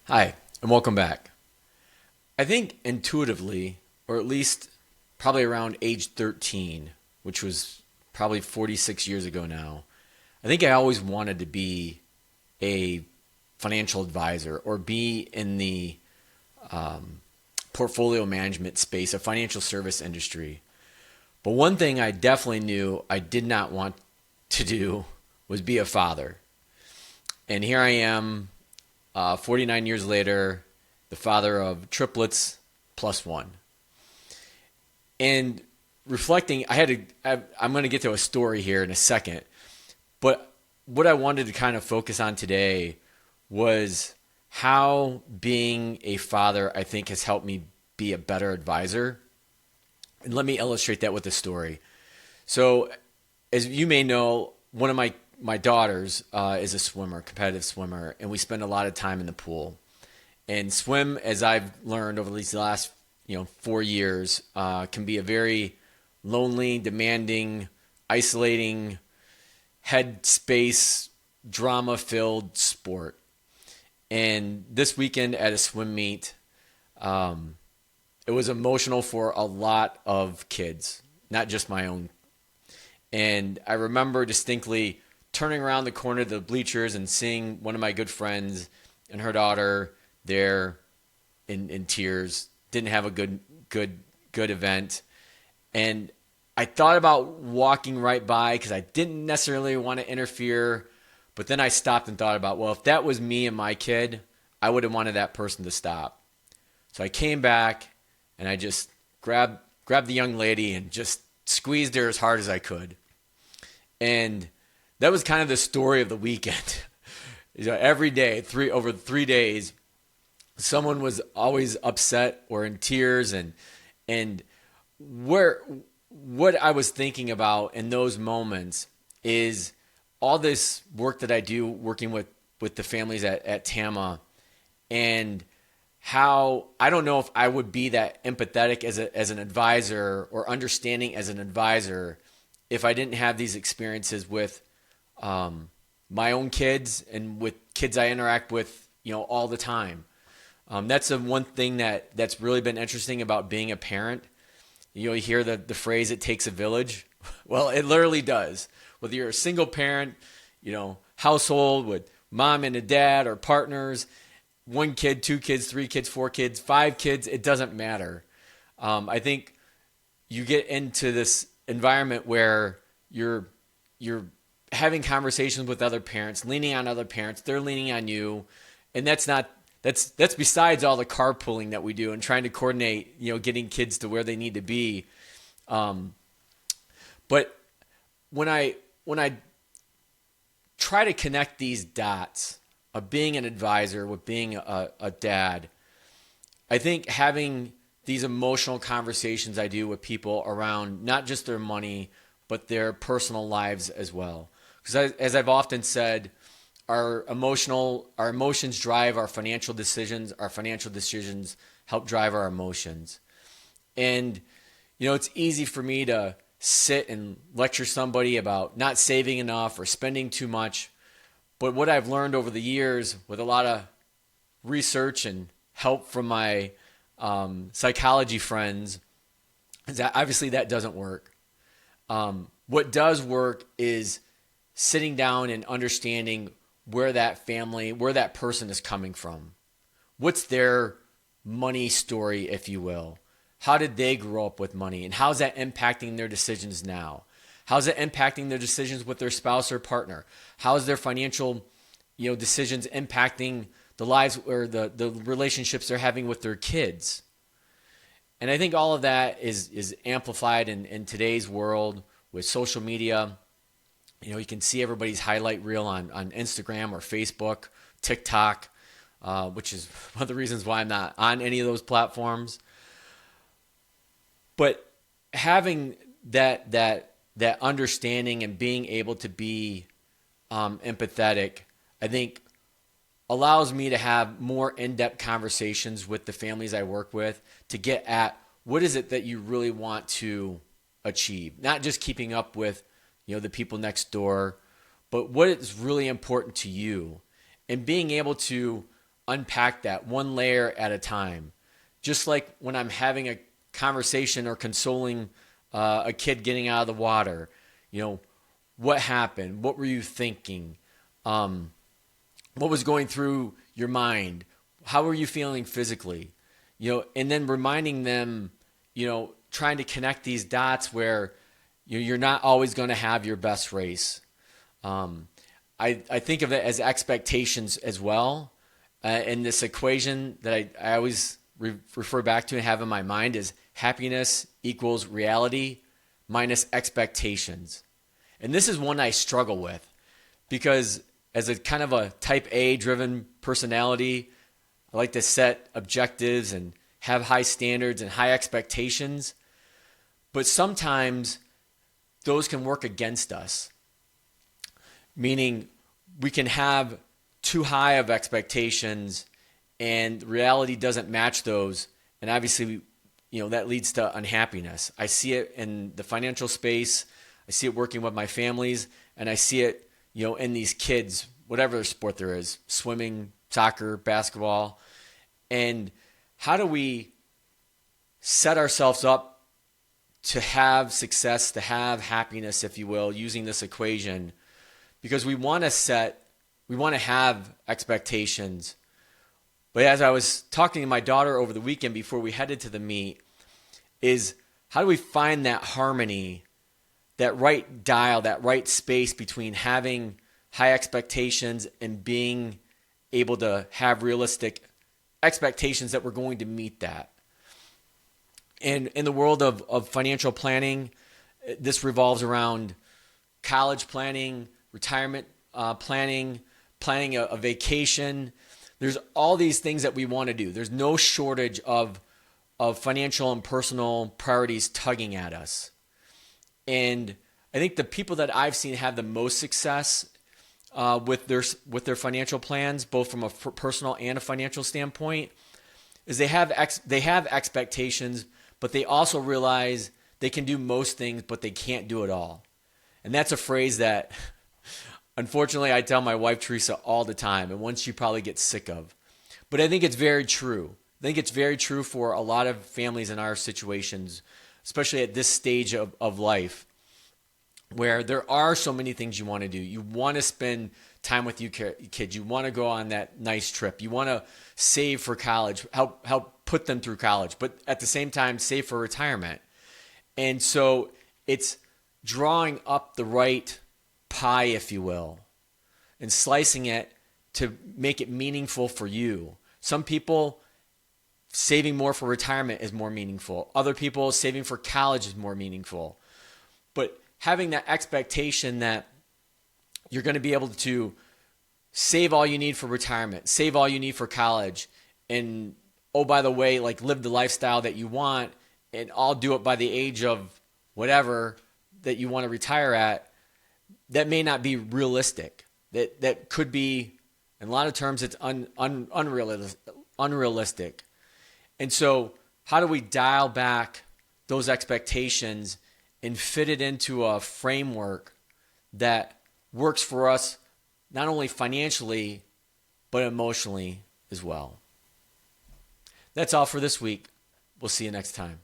Hi, and welcome back. I think intuitively, or at least probably around age 13, which was probably 46 years ago now, I think I always wanted to be a financial advisor or be in the portfolio management space, a financial service industry. But one thing I definitely knew I did not want to do was be a father. And here I am, 49 years later, the father of triplets plus one. And reflecting, I'm going to get to a story here in a second, but what I wanted to kind of focus on today was how being a father, I think, has helped me be a better advisor. And let me illustrate that with a story. So, as you may know, one of my daughters is a swimmer, competitive swimmer, and we spend a lot of time in the pool. And swim, as I've learned over these last 4 years, can be a very lonely, demanding, isolating, headspace, drama-filled sport. And this weekend at a swim meet, it was emotional for a lot of kids, not just my own. And I remember distinctly turning around the corner of the bleachers and seeing one of my good friends and her daughter there in tears, didn't have a good event. And I thought about walking right by because I didn't necessarily want to interfere, but then I stopped and thought about, well, if that was me and my kid, I would have wanted that person to stop. So I came back and I just grabbed the young lady and just squeezed her as hard as I could. And that was kind of the story of the weekend. Every day, over 3 days, someone was always upset or in tears, and what I was thinking about in those moments is all this work that I do working with the families at TAMMA, and how I don't know if I would be that empathetic as an advisor or understanding as an advisor if I didn't have these experiences with my own kids and with kids I interact with all the time. That's the one thing that's really been interesting about being a parent. You hear the phrase, it takes a village. Well, it literally does. Whether you're a single parent, household with mom and a dad or partners, 1 kid, 2 kids, 3 kids, 4 kids, 5 kids, it doesn't matter. I think you get into this environment where you're having conversations with other parents, leaning on other parents, they're leaning on you, and that's besides all the carpooling that we do and trying to coordinate, getting kids to where they need to be. But when I try to connect these dots of being an advisor with being a dad, I think having these emotional conversations I do with people around not just their money, but their personal lives as well. Because as I've often said, our emotions drive our financial decisions. Our financial decisions help drive our emotions. And, it's easy for me to sit and lecture somebody about not saving enough or spending too much. But what I've learned over the years with a lot of research and help from my psychology friends is that obviously that doesn't work. What does work is sitting down and understanding where that person is coming from. What's their money story, if you will? How did they grow up with money? And how's that impacting their decisions now? How's it impacting their decisions with their spouse or partner? How's their financial, decisions impacting the lives or the relationships they're having with their kids? And I think all of that is amplified in today's world with social media. You can see everybody's highlight reel on Instagram or Facebook, TikTok, which is one of the reasons why I'm not on any of those platforms. But having that understanding and being able to be empathetic, I think allows me to have more in-depth conversations with the families I work with to get at what is it that you really want to achieve. Not just keeping up with the people next door, but what is really important to you, and being able to unpack that one layer at a time. Just like when I'm having a conversation or consoling a kid getting out of the water, what happened? What were you thinking? What was going through your mind? How were you feeling physically? And then reminding them, trying to connect these dots where you're not always going to have your best race. I think of it as expectations as well. And this equation that I always refer back to and have in my mind is happiness equals reality minus expectations. And this is one I struggle with because as a kind of a type A driven personality, I like to set objectives and have high standards and high expectations. But sometimes those can work against us. Meaning we can have too high of expectations and reality doesn't match those. And obviously, that leads to unhappiness. I see it in the financial space. I see it working with my families. And I see it, in these kids, whatever sport there is, swimming, soccer, basketball. And how do we set ourselves up to have success, to have happiness, if you will, using this equation? Because we want to have expectations. But as I was talking to my daughter over the weekend before we headed to the meet, is how do we find that harmony, that right dial, that right space between having high expectations and being able to have realistic expectations that we're going to meet that. And in the world of financial planning, this revolves around college planning, retirement planning a vacation. There's all these things that we want to do. There's no shortage of financial and personal priorities tugging at us. And I think the people that I've seen have the most success with their financial plans, both from a personal and a financial standpoint, is they have expectations, but they also realize they can do most things, but they can't do it all. And that's a phrase that, unfortunately, I tell my wife, Teresa, all the time, and one she probably gets sick of. But I think it's very true. I think it's very true for a lot of families in our situations, especially at this stage of life, where there are so many things you want to do. You want to spend time with your kids. You want to go on that nice trip. You want to save for college, help put them through college, but at the same time, save for retirement. And so it's drawing up the right pie, if you will, and slicing it to make it meaningful for you. Some people, saving more for retirement is more meaningful. Other people, saving for college is more meaningful. But having that expectation that you're going to be able to save all you need for retirement, save all you need for college, and, oh, by the way, like live the lifestyle that you want, and I'll do it by the age of whatever that you want to retire at, that may not be realistic. That could be, in a lot of terms, it's unrealistic. And so how do we dial back those expectations and fit it into a framework that works for us not only financially, but emotionally as well? That's all for this week. We'll see you next time.